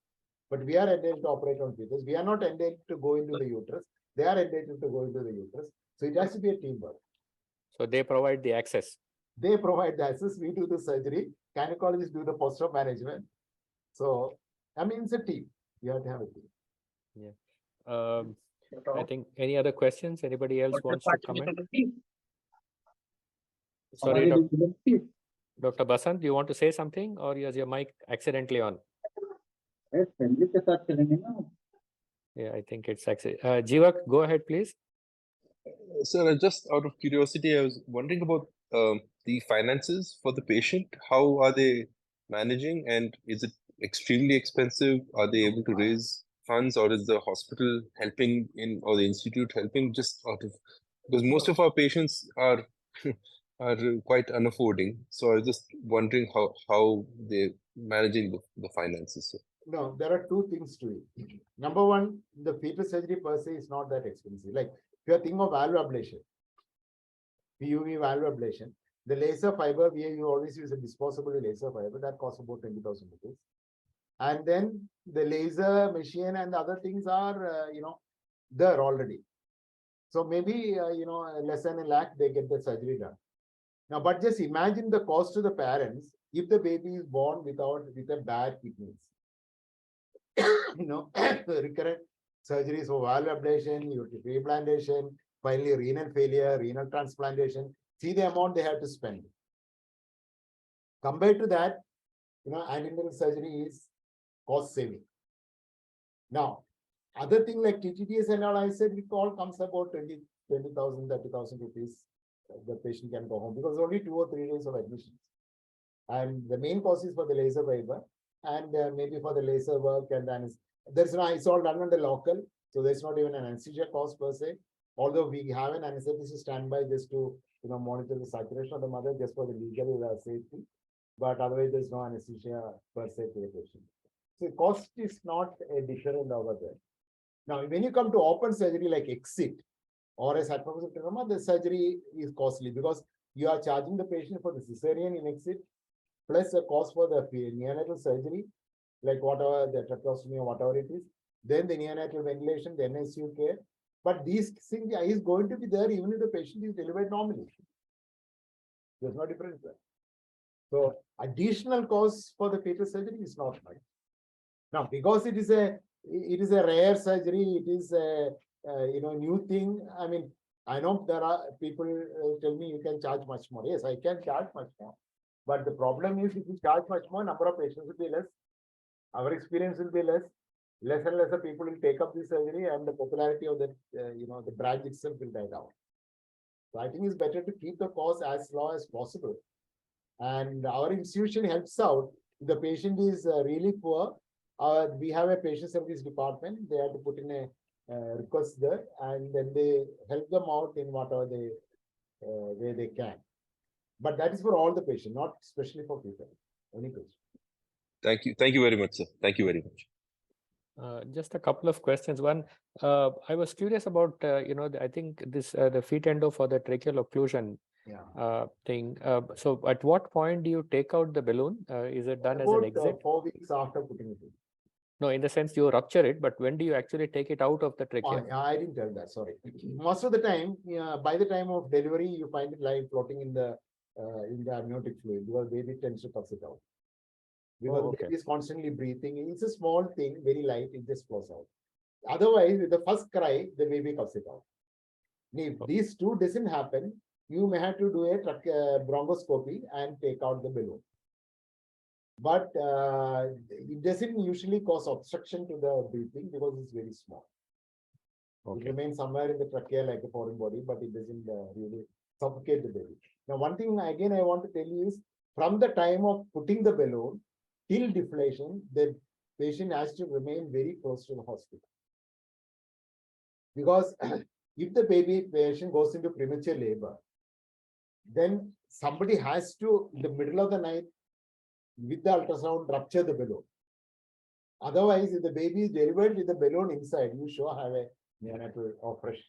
but we are entitled to operate on fetus. We are not entitled to go into the uterus. They are entitled to go into the uterus. So it has to be a teamwork. So they provide the access. They provide the access. We do the surgery. Gynecologists do the post-op management. So I mean, it's a team. You have to have a team. Yeah. I think any other questions? Anybody else wants to comment? Sorry, Dr. Basant, do you want to say something, or is your mic accidentally on? Yeah, I think it's accident. Jivak, go ahead, please. Sir, just out of curiosity, I was wondering about the finances for the patient. How are they managing, and is it extremely expensive? Are they able to raise funds, or is the hospital helping or the institute helping, just out of, because most of our patients are are quite unaffording. So I was just wondering how they're managing the finances. Sir. No, there are two things to it. Number one, the fetal surgery per se is not that expensive. Like if you are thinking of valve ablation, PUV valve ablation, the laser fiber, you always use a disposable laser fiber that costs about 20,000 rupees. And then the laser machine and the other things are, there already. So maybe, less than $1 lakh, they get the surgery done. Now, but just imagine the cost to the parents if the baby is born with a bad kidneys. Recurrent surgeries for valve ablation, replantation, finally renal failure, renal transplantation. See the amount they have to spend. Compared to that, antenatal surgery is cost saving. Now, other thing like TTDS and all, I said it all comes about 20,000, 30,000 rupees. The patient can go home because only 2 or 3 days of admissions. And the main cost is for the laser fiber and maybe for the laser work, and then it's all done on the local, so there's not even an anesthesia cost per se. Although we have an anesthetist standby just to monitor the saturation of the mother just for the legal safety, but otherwise there's no anesthesia per se to the patient. So cost is not a deterrent over there. Now, when you come to open surgery like exit or a sacrococcygeal teratoma, the surgery is costly because you are charging the patient for the cesarean in exit, plus a cost for the neonatal surgery, like whatever the tracheostomy or whatever it is, then the neonatal ventilation, the NICU care. But these things is going to be there even if the patient is delivered normally. There's no difference there. So additional costs for the fetal surgery is not much. Now, because it is a rare surgery, it is a new thing. I mean, I know there are people tell me you can charge much more. Yes, I can charge much more. But the problem is if you charge much more, number of patients will be less. Our experience will be less. Less and less people will take up this surgery, and the popularity of the the branch itself will die down. So I think it's better to keep the cost as low as possible. And our institution helps out. If the patient is really poor, we have a patient service department. They have to put in a request there, and then they help them out in whatever way they can. But that is for all the patients, not especially for people. Any patient. Thank you very much, sir. Thank you very much. Just a couple of questions. One, I was curious about, I think this the feet endo for the tracheal occlusion thing. So at what point do you take out the balloon? Is it done about, as an exit? 4 weeks after putting it in. No, in the sense you rupture it, but when do you actually take it out of the trachea? I didn't tell that, sorry. Most of the time, by the time of delivery, you find it lying floating in the amniotic fluid because baby tends to toss it out. Because the baby is constantly breathing. It's a small thing, very light, it just flows out. Otherwise, with the first cry, the baby coughs it out. If these two doesn't happen, you may have to do a bronchoscopy and take out the balloon. But it doesn't usually cause obstruction to the breathing because it's very small. It remains somewhere in the trachea like a foreign body, but it doesn't really suffocate the baby. Now, one thing again I want to tell you is from the time of putting the balloon till deflation, the patient has to remain very close to the hospital. Because if the patient goes into premature labor, then somebody has to, in the middle of the night, with the ultrasound, rupture the balloon. Otherwise, if the baby is delivered with the balloon inside, you sure have a neonatal operation.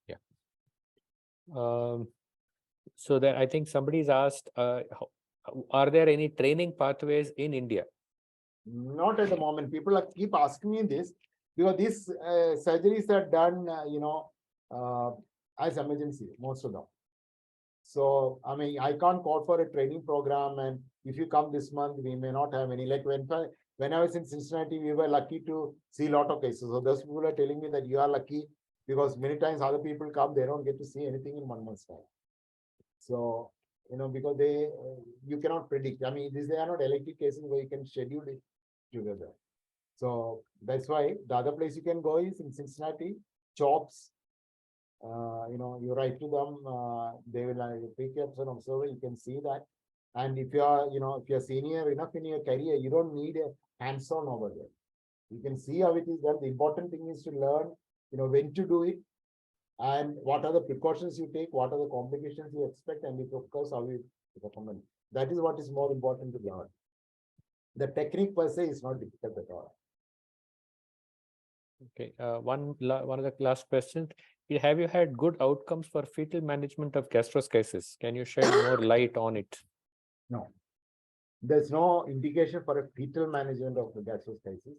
Yeah. So that I think somebody's asked, are there any training pathways in India? Not at the moment. People keep asking me this because these surgeries are done, as emergency, most of them. So, I mean, I can't call for a training program, and if you come this month, we may not have any. Like when I was in Cincinnati, we were lucky to see a lot of cases. So those people are telling me that you are lucky because many times other people come, they don't get to see anything in 1 month's time. So, because you cannot predict. I mean, they are not elective cases where you can schedule it together. So that's why the other place you can go is in Cincinnati, CHOPS. You write to them, they will pick up an observer, you can see that. And if you are, if you're senior enough in your career, you don't need a hands-on over there. You can see how it is done. The important thing is to learn, when to do it and what are the precautions you take, what are the complications you expect, and of course, how you recommend. That is what is more important to learn. The technique per se is not difficult at all. Okay, one of the last questions. Have you had good outcomes for fetal management of gastroschisis? Can you shed more light on it? No. There's no indication for a fetal management of the gastroschisis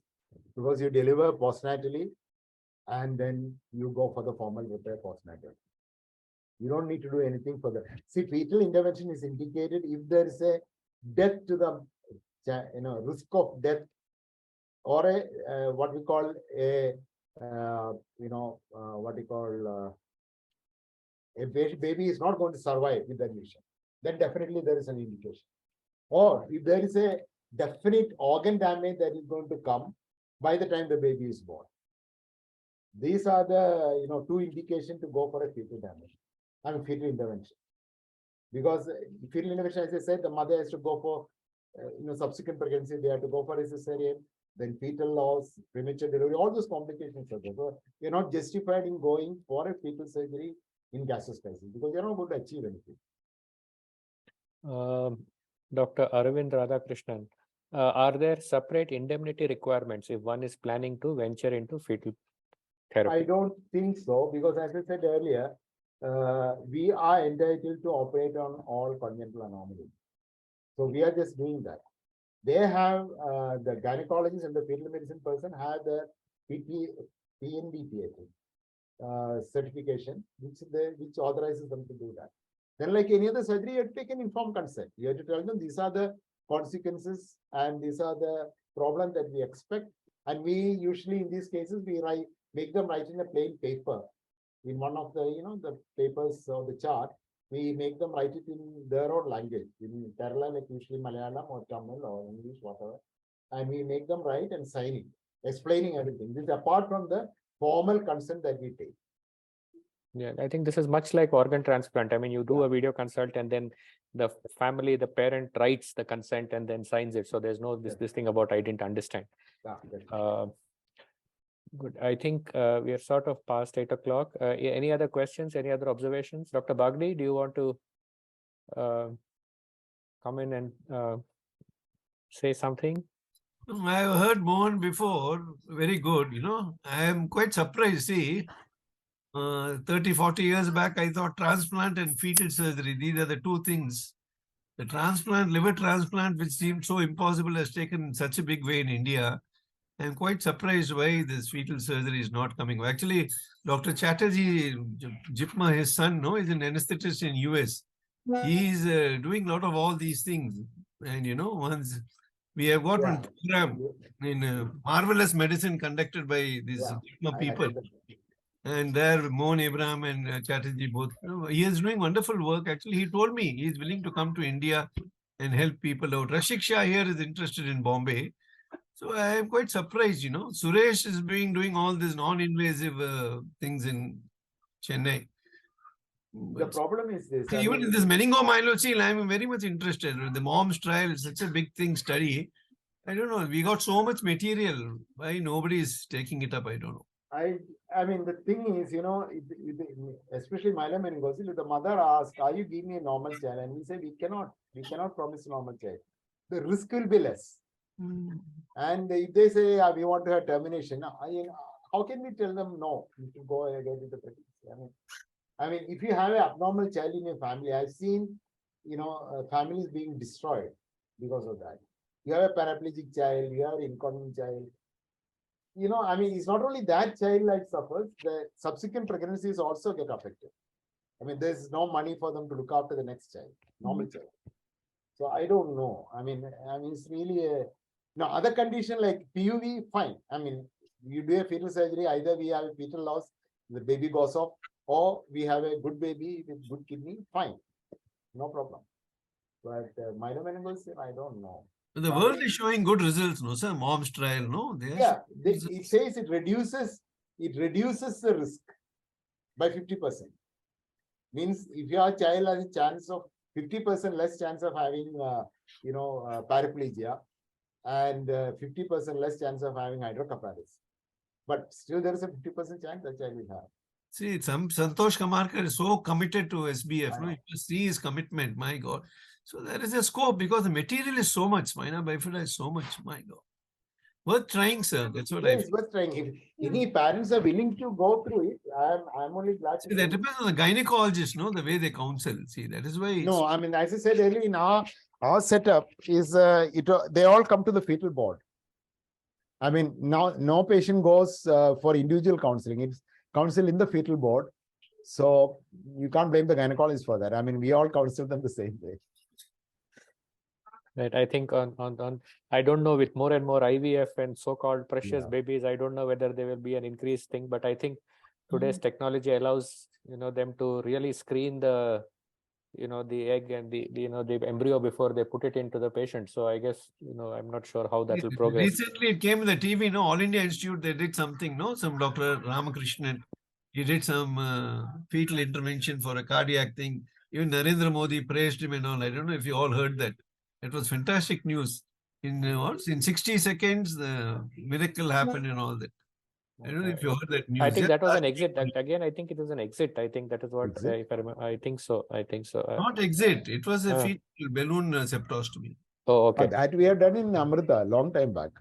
because you deliver postnatally and then you go for the formal repair postnatal. You don't need to do anything for that. See, fetal intervention is indicated if there is a death to the, risk of death or a what we call a a baby is not going to survive with that lesion, then definitely there is an indication. Or if there is a definite organ damage that is going to come by the time the baby is born. These are the two indications to go for a fetal damage. Fetal intervention. Because fetal intervention, as I said, the mother has to go for subsequent pregnancy, they have to go for a cesarean, then fetal loss, premature delivery, all those complications are there. So you're not justified in going for a fetal surgery in gastroschisis because you're not going to achieve anything. Dr. Aravind Radhakrishnan, are there separate indemnity requirements if one is planning to venture into fetal therapy? I don't think so because, as I said earlier, we are entitled to operate on all congenital anomalies. So we are just doing that. They have the gynecologist and the fetal medicine person have the PNBPA certification, which authorizes them to do that. Then, like any other surgery, you have to take an informed consent. You have to tell them these are the consequences and these are the problems that we expect. And we usually, in these cases, we make them write in a plain paper. In one of the, the papers or the chart, we make them write it in their own language, in Kerala, like usually Malayalam or Tamil or English, whatever. And we make them write and sign it, explaining everything. This is apart from the formal consent that we take. Yeah, I think this is much like organ transplant. I mean, you do a video consult and then the family, the parent writes the consent and then signs it. So there's no this thing about I didn't understand. Good. I think we are sort of past 8 o'clock. Any other questions? Any other observations? Dr. Bagdi, do you want to come in and say something? I've heard Mohan before. Very good. I am quite surprised. See, 30, 40 years back, I thought transplant and fetal surgery, these are the two things. The transplant, liver transplant, which seemed so impossible, has taken such a big way in India. I'm quite surprised why this fetal surgery is not coming. Actually, Dr. Chatterjee, Jipma, his son, is an anesthetist in US. He's doing a lot of all these things. And, once we have got one program in marvelous medicine conducted by these Jipma people. And there, Mohan Abraham and Chatterjee both. He is doing wonderful work. Actually, he told me he is willing to come to India and help people out. Rashik Shah here is interested in Bombay. So I am quite surprised, Suresh is doing all these non-invasive things in Chennai. The problem is this. See, even in this meningomyelocele, I am very much interested. The MOMS trial is such a big thing study. I don't know. We got so much material. Why nobody is taking it up? I don't know. I mean, the thing is, especially myelomeningocele, if the mother asks, "Are you giving me a normal child?" and we say, "We cannot promise a normal child." The risk will be less. And if they say, "We want to have termination," how can we tell them no? You should go ahead with the pregnancy. I mean, if you have an abnormal child in your family, I've seen, families being destroyed because of that. You have a paraplegic child, you have an incontinent child. It's not only that child that suffers, the subsequent pregnancies also get affected. I mean, there's no money for them to look after the next child, normal child. So I don't know. I mean, it's really other condition like PUV, fine. I mean, you do a fetal surgery, either we have a fetal loss, the baby goes off, or we have a good baby with good kidney, fine. No problem. But myelomeningocele, I don't know. The world is showing good results, no, sir? MOMS trial, no? It says it reduces the risk by 50%. Means if your child has a chance of 50% less chance of having, paraplegia, and 50% less chance of having hydrothorax. But still, there is a 50% chance that child will have. See, Santosh Kamarkar is so committed to SBF. No? You see his commitment, my God. So there is a scope because the material is so much. Spina bifida is so much, my God. Worth trying, sir. That's what I feel. It's worth trying. If any parents are willing to go through it, I'm only glad to. See, that depends on the gynecologist, no, the way they counsel. See, that is why. No, I mean, as I said earlier, in our setup is they all come to the fetal board. I mean, now no patient goes for individual counseling. It's counsel in the fetal board. So you can't blame the gynecologist for that. I mean, we all counsel them the same way. Right. I think on I don't know, with more and more IVF and so-called precious babies, I don't know whether there will be an increased thing, but I think today's technology allows them to really screen the the egg and the embryo before they put it into the patient. So I guess I'm not sure how that will progress. Recently it came in the TV, no, All India Institute, they did something, no, some Dr. Ramakrishnan, he did some fetal intervention for a cardiac thing. Even Narendra Modi praised him and all. I don't know if you all heard that. It was fantastic news. In 60 seconds, the miracle happened and all that. I don't know if you heard that news. I think that was an exit. Again, I think it was an exit. I think that is what, if I remember. I think so. Not exit. It was a fetal balloon septostomy. Oh, okay. That we have done in Amrita long time back.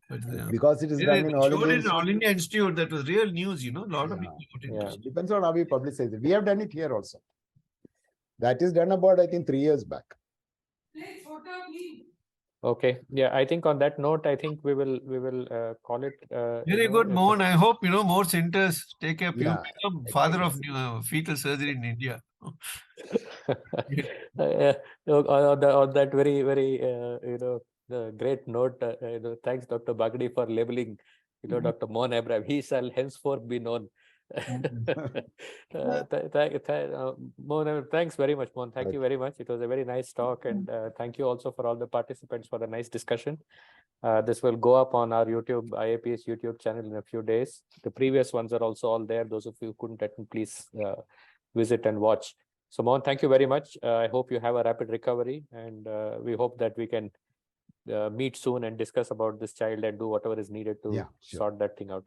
But, because it is done in All India Institute, that was real news, a lot of people got interested. Depends on how we publicize it. We have done it here also. That is done about, I think, 3 years back. Okay. Yeah, I think on that note, I think we will call it. Very good, Mohan. I hope more centers take up. You become father of fetal surgery in India. On that very, very great note, thanks Dr. Bagdi for labeling Dr. Mohan Abraham. He shall henceforth be known. Mohan, thanks very much, Mohan. Thank you very much. It was a very nice talk, and thank you also for all the participants for the nice discussion. This will go up on our IAPS YouTube channel in a few days. The previous ones are also all there. Those of you who couldn't attend, please visit and watch. So, Mohan, thank you very much. I hope you have a rapid recovery, and we hope that we can meet soon and discuss about this child and do whatever is needed to sort that thing out.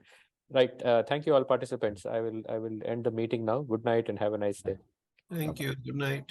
Right. Thank you all participants. I will end the meeting now. Good night and have a nice day. Thank you. Good night.